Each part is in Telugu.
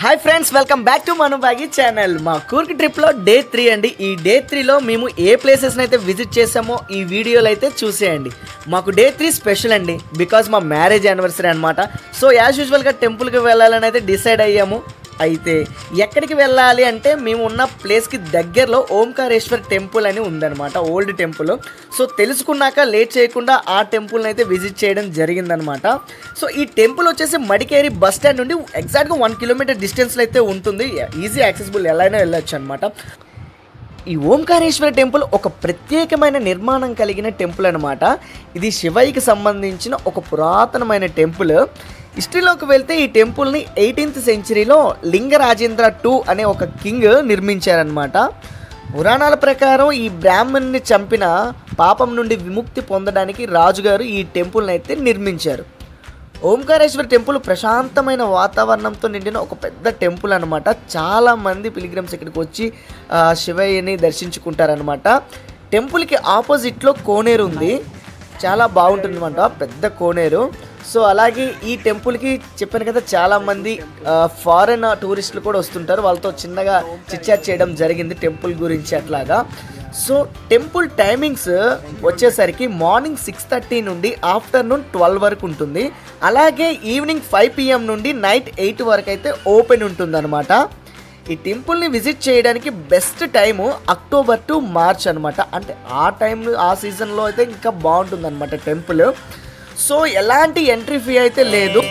Hi friends, welcome back to Manubagi channel. మా కూర్గ్ ట్రిప్లో డే 3 అండి. ఈ డే 3లో మేము ఏ ప్లేసెస్ని అయితే విజిట్ చేసామో ఈ వీడియోలో అయితే చూసేయండి. మాకు డే 3 స్పెషల్ అండి, బికాజ్ మా మ్యారేజ్ యానివర్సరీ అనమాట. సో యాజ్ యూజువల్గా టెంపుల్కి వెళ్ళాలని అయితే డిసైడ్ అయ్యాము. అయితే ఎక్కడికి వెళ్ళాలి అంటే మేము ఉన్న ప్లేస్కి దగ్గరలో ఓంకారేశ్వర్ టెంపుల్ అని ఉందన్నమాట, ఓల్డ్ టెంపుల్. సో తెలుసుకున్నాక లేట్ చేయకుండా ఆ టెంపుల్ని అయితే విజిట్ చేయడం జరిగిందనమాట. సో ఈ టెంపుల్ వచ్చేసి మడికేరి బస్ స్టాండ్ నుండి ఎగ్జాక్ట్గా 1 కిలోమీటర్ డిస్టెన్స్లో అయితే ఉంటుంది. ఈజీ యాక్సెసిబుల్, ఎలా అయినా వెళ్ళొచ్చు అనమాట. ఈ ఓంకారేశ్వర టెంపుల్ ఒక ప్రత్యేకమైన నిర్మాణం కలిగిన టెంపుల్ అనమాట. ఇది శివయ్యకి సంబంధించిన ఒక పురాతనమైన టెంపుల్. హిస్టరీలోకి వెళ్తే ఈ టెంపుల్ని 18th సెంచరీలో లింగరాజేంద్ర II అనే ఒక కింగ్ నిర్మించారనమాట. పురాణాల ప్రకారం ఈ బ్రాహ్మణ్ని చంపిన పాపం నుండి విముక్తి పొందడానికి రాజుగారు ఈ టెంపుల్ని అయితే నిర్మించారు. ఓంకారేశ్వర టెంపుల్ ప్రశాంతమైన వాతావరణంతో నిండిన ఒక పెద్ద టెంపుల్ అనమాట. చాలామంది పిలిగ్రిమ్స్ ఇక్కడికి వచ్చి శివయ్యని దర్శించుకుంటారనమాట. టెంపుల్కి ఆపోజిట్లో కోనేరు ఉంది, చాలా బాగుంటుంది అనమాట, పెద్ద కోనేరు. సో అలాగే ఈ టెంపుల్కి చెప్పాను కదా, చాలామంది ఫారెన్ టూరిస్టులు కూడా వస్తుంటారు. వాళ్ళతో చిన్నగా చిట్చాట్ చేయడం జరిగింది టెంపుల్ గురించి అట్లాగా. సో టెంపుల్ టైమింగ్స్ వచ్చేసరికి మార్నింగ్ 6:30 నుండి ఆఫ్టర్నూన్ 12 వరకు ఉంటుంది. అలాగే ఈవినింగ్ 5 PM నుండి నైట్ 8 వరకు అయితే ఓపెన్ ఉంటుంది అనమాట. ఈ టెంపుల్ని విజిట్ చేయడానికి best time October to March అనమాట. అంటే ఆ సీజన్లో అయితే ఇంకా బాగుంటుంది అనమాట టెంపుల్. సో ఎలాంటి ఎంట్రీ ఫీ అయితే లేదు.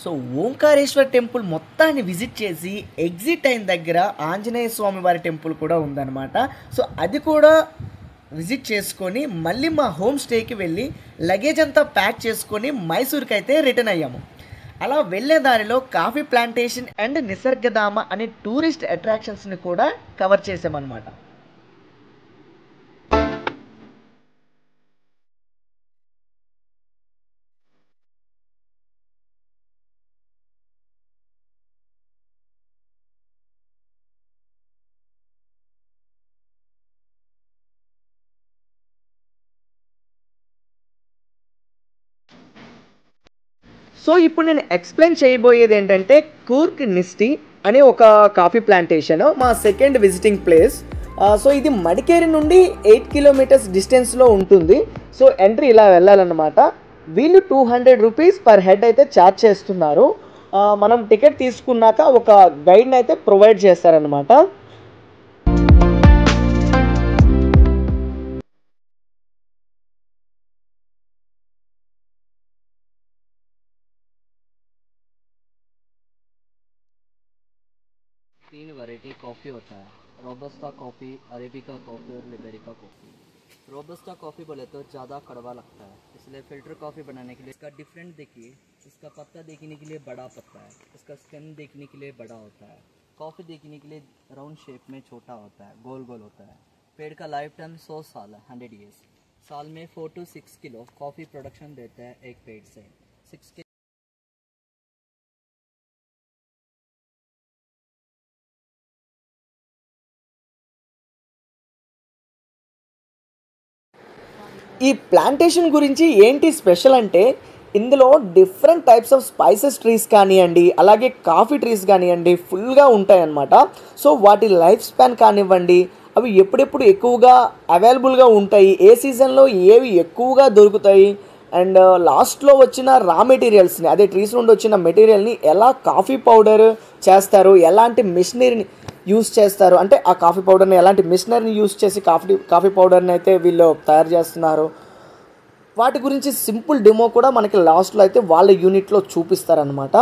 సో ఓంకారేశ్వర్ టెంపుల్ మొత్తాన్ని విజిట్ చేసి ఎగ్జిట్ అయిన దగ్గర ఆంజనేయ స్వామి వారి టెంపుల్ కూడా ఉందన్నమాట. సో అది కూడా విజిట్ చేసుకొని మళ్ళీ మా హోమ్ స్టేకి వెళ్ళి లగేజ్ అంతా ప్యాక్ చేసుకొని మైసూర్కి అయితే రిటర్న్ అయ్యాము. అలా వెళ్ళే దారిలో కాఫీ ప్లాంటేషన్ అండ్ నిసర్గధామ అనే టూరిస్ట్ అట్రాక్షన్స్ని కూడా కవర్ చేసామన్నమాట. సో ఇప్పుడు నేను ఎక్స్ప్లెయిన్ చేయబోయేది ఏంటంటే కూర్గ్ నిస్టీ అనే ఒక కాఫీ ప్లాంటేషన్, మా సెకండ్ విజిటింగ్ ప్లేస్. సో ఇది మడికేరి నుండి 8 కిలోమీటర్స్ డిస్టెన్స్లో ఉంటుంది. సో ఎంట్రీ ఇలా వెళ్ళాలన్నమాట. వీళ్ళు 200 రూపీస్ పర్ హెడ్ అయితే ఛార్జ్ చేస్తున్నారు. మనం టికెట్ తీసుకున్నాక ఒక గైడ్ని అయితే ప్రొవైడ్ చేస్తారనమాట. तीन वैरायटी कॉफ़ी होता है, रोबस्टा कॉफ़ी, अरेबिका कॉफ़ी और लिबेरिका कॉफ़ी। रोबस्टा कॉफ़ी बोले तो ज़्यादा कड़वा लगता है, इसलिए फ़िल्टर कॉफ़ी बनाने के लिए इसका डिफरेंट देखिए। इसका पत्ता देखने के लिए बड़ा पत्ता है, इसका स्टेम देखने के लिए बड़ा होता है, कॉफ़ी देखने के लिए राउंड शेप में छोटा होता है, गोल गोल होता है। पेड़ का लाइफ टाइम 100 साल है, 100 ईयर्स। साल में 4 to 6 किलो कॉफ़ी प्रोडक्शन देता है एक पेड़ से। 6 ఈ ప్లాంటేషన్ గురించి ఏంటి స్పెషల్ అంటే ఇందులో different types of spices trees కానివ్వండి, అలాగే కాఫీ ట్రీస్ కానివ్వండి ఫుల్గా ఉంటాయన్నమాట. సో వాటి లైఫ్ స్పాన్ కానివ్వండి, అవి ఎప్పుడెప్పుడు ఎక్కువగా అవైలబుల్గా ఉంటాయి, ఏ సీజన్లో ఏవి ఎక్కువగా దొరుకుతాయి, అండ్ లాస్ట్లో వచ్చిన రా మెటీరియల్స్ని, అదే ట్రీస్ నుండి వచ్చిన మెటీరియల్ని ఎలా కాఫీ పౌడర్ చేస్తారు, ఎలాంటి మిషనరీని యూస్ చేస్తారు, అంటే ఆ కాఫీ పౌడర్ని ఎలాంటి మిషనరీని యూస్ చేసి కాఫీ పౌడర్ని అయితే వీళ్ళు తయారు చేస్తున్నారు, వాటి గురించి సింపుల్ డెమో కూడా మనకి లాస్ట్లో అయితే వాళ్ళ యూనిట్లో చూపిస్తారనమాట.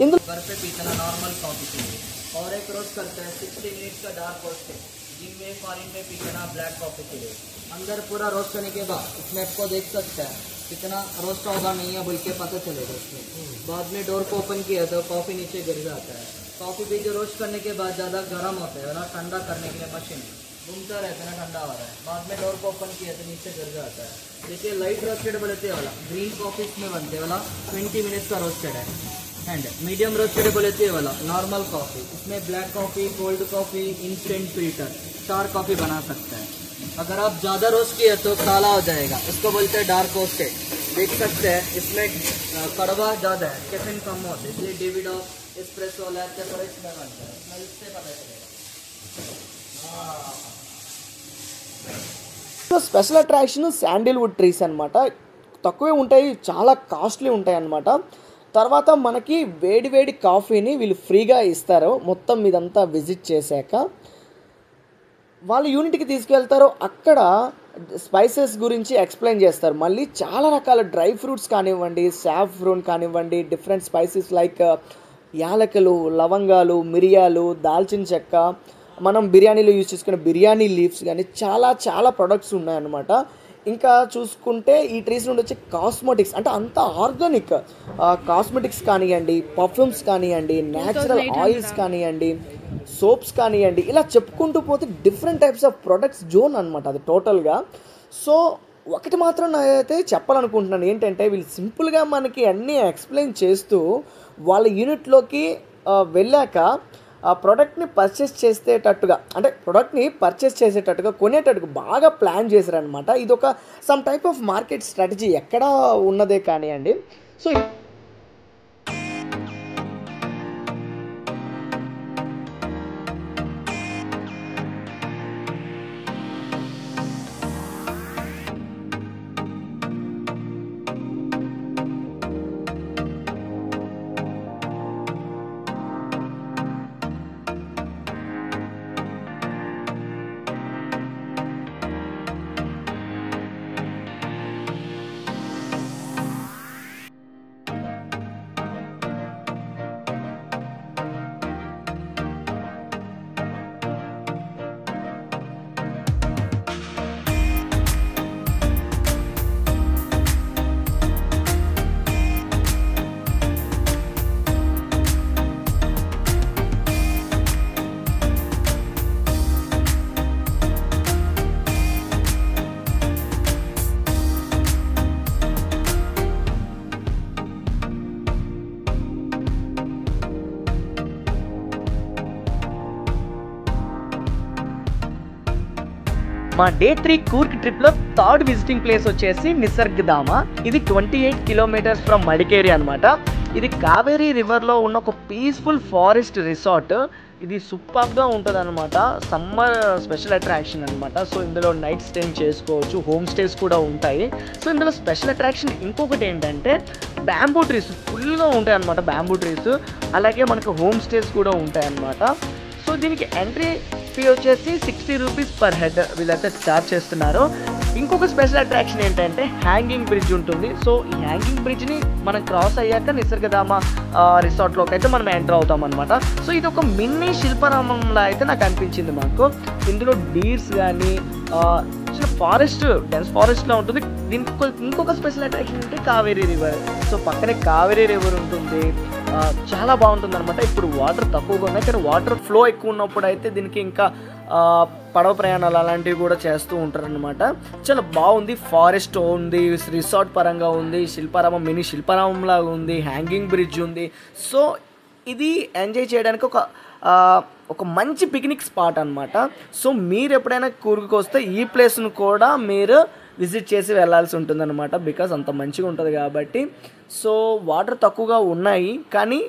ఇందులో घर पे पीतना नॉर्मल कॉफी चाहिए और एक रोस्ट करते हैं 60 मिनट्स का डार्क रोस्ट है। जिम में फॉरेन में पीतना ब्लैक कॉफी के लिए अंदर पूरा रोस्ट करने के बाद इसमें आपको देख सकते हैं कितना रोस्ट होगा नहीं है बोल के पता चलेगा इसमें। बाद में डोर को ओपन किया तो कॉफी नीचे गिर जाता है। कॉफी भी जो रोस्ट करने के बाद ज़्यादा गर्म होता है ना, ठंडा करने के लिए मशीन घूमता रहता है ना, ठंडा हो रहा है। बाद में डोर को ओपन किया तो नीचे गिर जाता है। देखिए लाइट रोस्टेड बोलते वाला ग्रीन कॉफी इसमें बनते वाला 20 मिनट्स का रोस्टेड है। एंड मीडियम रोस्टेड बोलते वाला नॉर्मल कॉफी, इसमें black coffee, cold coffee, instant filter 4 coffee बना सकते हैं। अगर आप ज़्यादा रोस्ट किए तो काला हो जाएगा, इसको बोलते हैं डार्क रोस्टेड। देख सकते हैं इसमें कड़वा ज़्यादा है, कैफीन कम होता है, इसलिए डेविडॉस एस्प्रेसो लैटे पर इसमें बनता है। स्मेल से पता चलेगा। స్పెషల్ అట్రాక్షన్ శాండిల్వుడ్ ట్రీస్ అనమాట. తక్కువే ఉంటాయి, చాలా కాస్ట్లీ ఉంటాయి అన్నమాట. తర్వాత మనకి వేడి వేడి కాఫీని వీళ్ళు ఫ్రీగా ఇస్తారు. మొత్తం ఇదంతా విజిట్ చేశాక వాళ్ళ యూనిట్కి తీసుకెళ్తారు. అక్కడ స్పైసెస్ గురించి ఎక్స్ప్లెయిన్ చేస్తారు. మళ్ళీ చాలా రకాల డ్రై ఫ్రూట్స్ కానివ్వండి, సాఫ్రోన్ కానివ్వండి, డిఫరెంట్ స్పైసెస్ లైక్ యాలకులు, లవంగాలు, మిరియాలు, దాల్చిన చెక్క, మనం బిర్యానీలో యూజ్ చేసుకునే బిర్యానీ లీవ్స్ కానీ చాలా చాలా ప్రొడక్ట్స్ ఉన్నాయన్నమాట. ఇంకా చూసుకుంటే ఈ ట్రీస్ నుండి వచ్చే కాస్మెటిక్స్ అంటే అంతా ఆర్గానిక్ కాస్మెటిక్స్ కానివ్వండి, పర్ఫ్యూమ్స్ కానివ్వండి, న్యాచురల్ ఆయిల్స్ కానివ్వండి, సోప్స్ కానివ్వండి, ఇలా చెప్పుకుంటూ పోతే different types of products zone అనమాట అది టోటల్గా. సో ఒకటి మాత్రం నేనైతే చెప్పాలనుకుంటున్నాను ఏంటంటే వీళ్ళు సింపుల్గా మనకి అన్నీ ఎక్స్ప్లెయిన్ చేస్తూ వాళ్ళ యూనిట్లోకి వెళ్ళాక ఆ ప్రోడక్ట్ని పర్చేస్ చేసేటట్టుగా, అంటే ప్రోడక్ట్ని పర్చేస్ చేసేటట్టుగా, కొనేటట్టుగా బాగా ప్లాన్ చేశారనమాట. ఇది ఒక some type of market strategy ఎక్కడ ఉన్నదే కానివ్వండి. సో మా డే 3 కూర్గ్ ట్రిప్లో థర్డ్ విజిటింగ్ ప్లేస్ వచ్చేసి నిసర్గధామ. ఇది 28 కిలోమీటర్స్ ఫ్రమ్ మడికేరి అనమాట. ఇది కావేరీ రివర్లో ఉన్న ఒక పీస్ఫుల్ ఫారెస్ట్ రిసార్ట్. ఇది సూపర్గా ఉంటుంది అనమాట. సమ్మర్ స్పెషల్ అట్రాక్షన్ అనమాట. సో ఇందులో నైట్ స్టే చేసుకోవచ్చు, హోమ్ స్టేస్ కూడా ఉంటాయి. సో ఇందులో స్పెషల్ అట్రాక్షన్ ఇంకొకటి ఏంటంటే బ్యాంబూ ట్రీస్ ఫుల్గా ఉంటాయి అనమాట. బ్యాంబూ ట్రీస్ అలాగే మనకు హోమ్ స్టేస్ కూడా ఉంటాయి అనమాట. సో దీనికి ఎంట్రీ ఫీ వచ్చేసి 60 రూపీస్ పర్ హెడ్ వీళ్ళైతే ఛార్జ్ చేస్తున్నారు. ఇంకొక స్పెషల్ అట్రాక్షన్ ఏంటంటే హ్యాంగింగ్ బ్రిడ్జ్ ఉంటుంది. సో ఈ హ్యాంగింగ్ బ్రిడ్జ్ని మనం క్రాస్ అయ్యాక నిసర్గధామ రిసార్ట్లోకి అయితే మనం ఎంటర్ అవుతాం అనమాట. సో ఇది ఒక మినీ శిల్పారామంలా అయితే నాకు అనిపించింది మాకు. ఇందులో డీర్స్ కానీ చిన్న ఫారెస్ట్, డెన్స్ ఫారెస్ట్లో ఉంటుంది. దీనికి ఇంకొక స్పెషల్ అట్రాక్షన్ అంటే కావేరీ రివర్. సో పక్కనే కావేరీ రివర్ ఉంటుంది, చాలా బాగుంటుంది అనమాట. ఇప్పుడు వాటర్ తక్కువగా ఉన్నాయి కానీ వాటర్ ఫ్లో ఎక్కువ ఉన్నప్పుడు అయితే దీనికి ఇంకా పడవ ప్రయాణాలు అలాంటివి కూడా చేస్తూ ఉంటారనమాట. చాలా బాగుంది. ఫారెస్ట్ ఉంది, రిసార్ట్ పరంగా ఉంది, శిల్పారామం మినీ శిల్పారామం లాగా ఉంది, హ్యాంగింగ్ బ్రిడ్జ్ ఉంది. సో ఇది ఎంజాయ్ చేయడానికి ఒక మంచి పిక్నిక్ స్పాట్ అనమాట. సో మీరు ఎప్పుడైనా కూర్గ్కి వస్తే ఈ ప్లేస్ను కూడా మీరు విజిట్ చేసి వెళ్ళాల్సి ఉంటుందన్నమాట, బికాజ్ అంత మంచిగా ఉంటుంది కాబట్టి. సో వాటర్ తక్కువగా ఉన్నాయి కానీ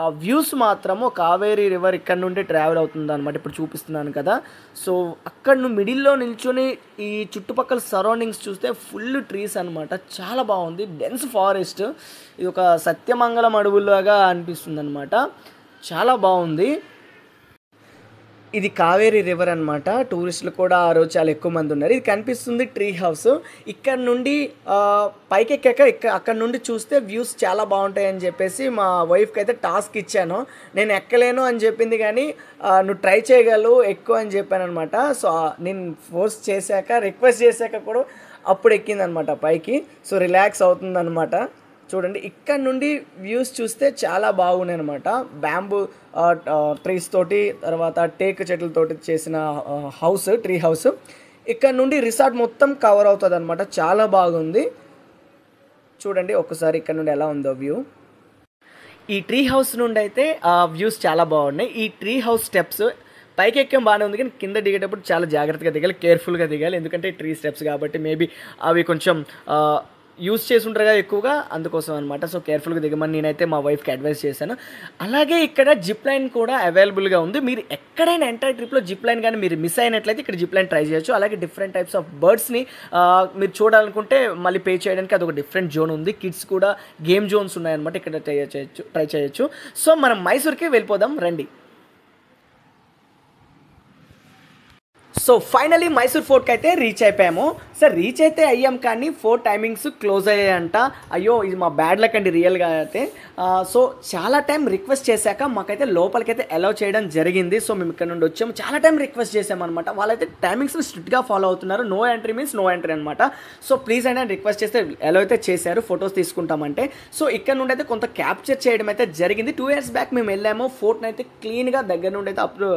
ఆ వ్యూస్ మాత్రము కావేరీ రివర్ ఇక్కడ నుండి ట్రావెల్ అవుతుంది అనమాట. ఇప్పుడు చూపిస్తున్నాను కదా. సో అక్కడ నువ్వు మిడిల్లో నిల్చొని ఈ చుట్టుపక్కల సరౌండింగ్స్ చూస్తే ఫుల్ ట్రీస్ అనమాట, చాలా బాగుంది, డెన్స్ ఫారెస్ట్. ఇది ఒక సత్యమంగళం అడవులాగా అనిపిస్తుంది అనమాట, చాలా బాగుంది. ఇది కావేరీ రివర్ అనమాట. టూరిస్టులు కూడా ఆ రోజు చాలా ఎక్కువ మంది ఉన్నారు. ఇది కనిపిస్తుంది ట్రీ హౌస్. ఇక్కడ నుండి పైకి ఎక్కాక అక్కడ నుండి చూస్తే వ్యూస్ చాలా బాగుంటాయని చెప్పేసి మా వైఫ్కి అయితే టాస్క్ ఇచ్చాను. నేను ఎక్కలేను అని చెప్పింది కానీ నువ్వు ట్రై చేయగలవు ఎక్కువ అని చెప్పాను అనమాట. సో నేను ఫోర్స్ చేశాక, రిక్వెస్ట్ చేశాక కూడా అప్పుడు ఎక్కిందనమాట పైకి. సో రిలాక్స్ అవుతుందన్నమాట. చూడండి ఇక్కడ నుండి వ్యూస్ చూస్తే చాలా బాగున్నాయి అనమాట. బ్యాంబూ ట్రీస్ తోటి, తర్వాత టేక్ చెట్లతోటి చేసిన హౌస్, ట్రీ హౌస్. ఇక్కడ నుండి రిసార్ట్ మొత్తం కవర్ అవుతుంది అనమాట, చాలా బాగుంది. చూడండి ఒక్కసారి ఇక్కడ నుండి ఎలా ఉందో వ్యూ. ఈ ట్రీ హౌస్ నుండి అయితే వ్యూస్ చాలా బాగున్నాయి. ఈ ట్రీ హౌస్ స్టెప్స్ పైకి ఎక్కేం బాగానే ఉంది కానీ కింద దిగేటప్పుడు చాలా జాగ్రత్తగా దిగాలి, కేర్ఫుల్గా దిగాలి. ఎందుకంటే ట్రీ స్టెప్స్ కాబట్టి మేబీ అవి కొంచెం యూస్ చేసి ఉంటారు కదా ఎక్కువగా, అందుకోసం అనమాట. సో కేర్ఫుల్గా దిగమని నేనైతే మా వైఫ్కి అడ్వైస్ చేశాను. అలాగే ఇక్కడ జిప్ లైన్ కూడా అవైలబుల్గా ఉంది. మీరు ఎక్కడైనా ఎంటైర్ ట్రిప్లో జిప్ లైన్ కానీ మీరు మిస్ అయినట్లయితే ఇక్కడ జిప్ లైన్ ట్రై చేయొచ్చు. అలాగే డిఫరెంట్ టైప్స్ ఆఫ్ బర్డ్స్ని మీరు చూడాలనుకుంటే మళ్ళీ పే చేయడానికి అదొక డిఫరెంట్ జోన్ ఉంది. కిడ్స్ కూడా గేమ్ జోన్స్ ఉన్నాయన్నమాట, ఇక్కడ ట్రై చేయొచ్చు. సో మనం మైసూర్కి వెళ్ళిపోదాం రండి. సో ఫైనలీ మైసూర్ ఫోర్ట్కి అయితే రీచ్ అయిపోయాము. సార్ రీచ్ అయితే అయ్యాం కానీ ఫోర్ట్ టైమింగ్స్ క్లోజ్ అయ్యాయంట. అయ్యో ఇది మా బ్యాడ్ లక్ అండి రియల్గా అయితే. సో చాలా టైం రిక్వెస్ట్ చేశాక మాకైతే లోపలికైతే అలౌ చేయడం జరిగింది. సో మేము ఇక్కడ నుండి వచ్చాము, చాలా టైం రిక్వెస్ట్ చేసామన్నమాట. వాళ్ళైతే టైమింగ్స్ని స్ట్రిక్ట్గా ఫాలో అవుతున్నారు. No entry means no entry అనమాట. సో ప్లీజ్ అయినా రిక్వెస్ట్ చేస్తే అలౌ అయితే చేశారు, ఫొటోస్ తీసుకుంటామంటే. సో ఇక్కడ నుండి అయితే కొంత క్యాప్చర్ చేయడం అయితే జరిగింది. 2 years బ్యాక్ మేము వెళ్ళాము, ఫోర్ట్ని అయితే క్లీన్గా దగ్గర నుండి అయితే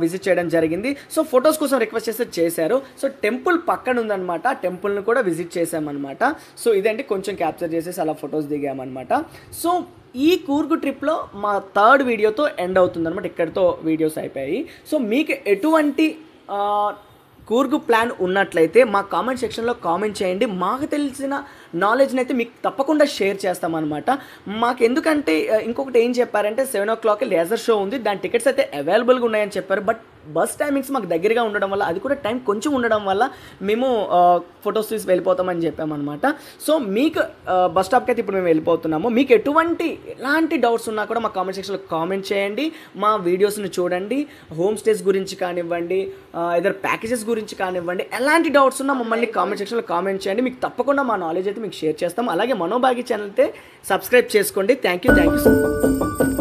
విజిట్ చేయడం జరిగింది. సో ఫొటోస్ కోసం రిక్వెస్ట్ చేస్తే చేశారు. సో టెంపుల్ పక్కన ఉందన్నమాట, టెంపుల్ని కూడా విజిట్ చేసామన్నమాట. సో ఇదంటే కొంచెం క్యాప్చర్ చేసేసి అలా ఫొటోస్ దిగామన్నమాట. సో ఈ కూర్గు ట్రిప్లో మా 3rd వీడియోతో ఎండ్ అవుతుందన్నమాట, ఇక్కడితో వీడియోస్ అయిపోయాయి. సో మీకు ఎటువంటి కూర్గు ప్లాన్ ఉన్నట్లయితే మా కామెంట్ సెక్షన్లో కామెంట్ చేయండి. మాకు తెలిసిన నాలెడ్జ్ని అయితే మీకు తప్పకుండా షేర్ చేస్తామన్నమాట. మాకు ఎందుకంటే ఇంకొకటి ఏం చెప్పారంటే 7 o'clock లేజర్ షో ఉంది, దాని టికెట్స్ అయితే అవైలబుల్గా ఉన్నాయని చెప్పారు. బట్ బస్ టైమింగ్స్ మాకు దగ్గరగా ఉండడం వల్ల, అది కూడా టైం కొంచెం ఉండడం వల్ల మేము ఫొటోస్ తీసి వెళ్ళిపోతామని చెప్పామన్నమాట. సో మీకు బస్ స్టాప్కి అయితే ఇప్పుడు మేము వెళ్ళిపోతున్నాము. మీకు ఎలాంటి డౌట్స్ ఉన్నా కూడా మా కామెంట్ సెక్షన్లో కామెంట్ చేయండి. మా వీడియోస్ని చూడండి, హోమ్ స్టేస్ గురించి కానివ్వండి, ఏదైనా ప్యాకేజెస్ గురించి కానివ్వండి, ఎలాంటి డౌట్స్ ఉన్నా మమ్మల్ని కామెంట్ సెక్షన్లో కామెంట్ చేయండి. మీకు తప్పకుండా మా నాలెడ్జ్ అయితే మీకు షేర్ చేస్తాం. అలాగే మనోభాగి ఛానల్ అయితే సబ్స్క్రైబ్ చేసుకోండి. Thank you so much.